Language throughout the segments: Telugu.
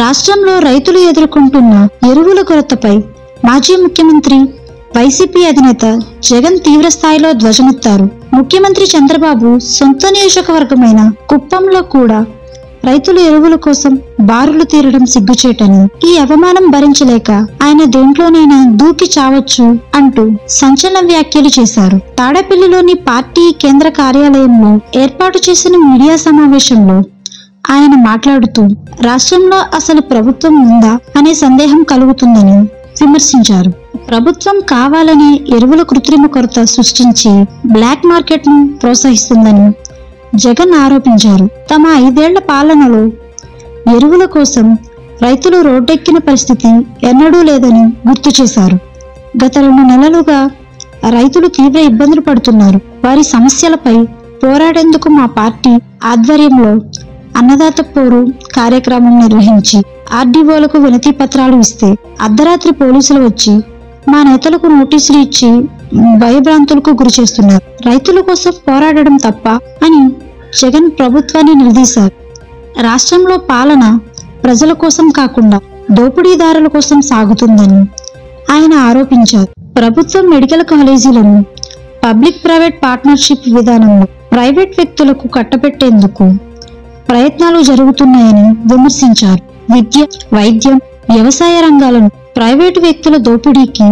రాష్ట్రంలో రైతులు ఎదుర్కొంటున్న ఎరువుల కొరతపై మాజీ ముఖ్యమంత్రి వైసీపీ అధినేత జగన్ తీవ్ర స్థాయిలో ధ్వజమెత్తారు. ముఖ్యమంత్రి చంద్రబాబు సొంత నియోజకవర్గమైన కుప్పంలో కూడా రైతులు ఎరువుల కోసం బారులు తీరడం సిగ్గుచేటని, ఈ అవమానం భరించలేక ఆయన దేంట్లోనైనా దూకి చావచ్చు అంటూ సంచలన వ్యాఖ్యలు చేశారు. తాడేపల్లిలోని పార్టీ కేంద్ర కార్యాలయంలో ఏర్పాటు చేసిన మీడియా సమావేశంలో ఆయన మాట్లాడుతూ రాష్ట్రంలో అసలు ప్రభుత్వం ఉందా అనే సందేహం కలుగుతుందని విమర్శించారు. ప్రభుత్వం కావాలని ఎరువుల కృత్రిమ కొరత సృష్టించి బ్లాక్ మార్కెట్ ను ప్రోత్సహిస్తుందని జగన్ ఆరోపించారు. తమ 5 ఏళ్ల పాలనలో ఎరువుల కోసం రైతులు రోడ్డెక్కిన పరిస్థితి ఎన్నడూ లేదని గుర్తు చేశారు. గత 2 నెలలుగా రైతులు తీవ్ర ఇబ్బందులు పడుతున్నారు. వారి సమస్యలపై పోరాడేందుకు మా పార్టీ ఆధ్వర్యంలో అన్నదాత పోరు కార్యక్రమం నిర్వహించి ఆర్డీఓలకు వినతి పత్రాలు ఇస్తే అర్ధరాత్రి పోలీసులు వచ్చి మా నేతలకు నోటీసులు ఇచ్చి భయభ్రాంతులకు గురి చేస్తున్నారు. రైతుల కోసం పోరాడడం తప్ప అని జగన్ ప్రభుత్వాన్ని నిలదీశారు. రాష్ట్రంలో పాలన ప్రజల కోసం కాకుండా దోపిడీదారుల కోసం సాగుతుందని ఆయన ఆరోపించారు. ప్రభుత్వం మెడికల్ కాలేజీలను పబ్లిక్ ప్రైవేట్ పార్ట్నర్షిప్ విధానంలో ప్రైవేట్ వ్యక్తులకు కట్టబెట్టేందుకు ప్రయత్నాలు జరుగుతున్నాయని విమర్శించారు. విద్య, వైద్యం, వ్యవసాయ రంగాలను ప్రైవేటు వ్యక్తుల దోపిడీకి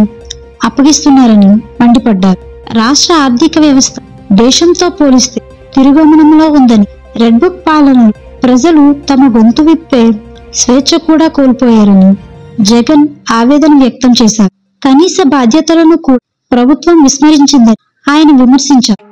అప్పగిస్తున్నారని మండిపడ్డారు. రాష్ట్ర ఆర్థిక వ్యవస్థ దేశంతో పోలిస్తే తిరోగమనంలో ఉందని, రెడ్ బుక్ పాలనలో ప్రజలు తమ గొంతు విప్పే స్వేచ్ఛ కూడా కోల్పోయారని జగన్ ఆవేదన వ్యక్తం చేశారు. కనీస బాధ్యతలను కూడా ప్రభుత్వం విస్మరించిందని ఆయన విమర్శించారు.